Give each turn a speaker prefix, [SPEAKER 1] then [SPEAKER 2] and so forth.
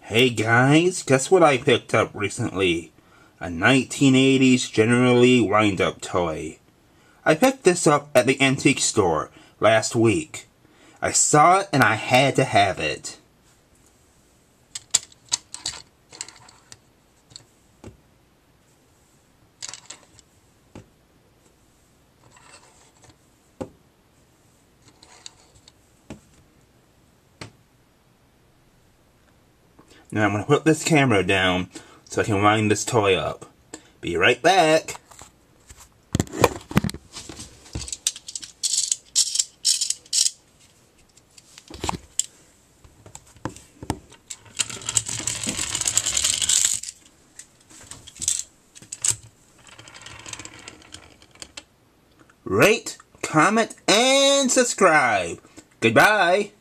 [SPEAKER 1] Hey guys, guess what I picked up recently? A 1980s generally wind-up toy. I picked this up at the antique store last week. I saw it and I had to have it. Now I'm going to put this camera down so I can wind this toy up. Be right back. Rate, comment, and subscribe. Goodbye.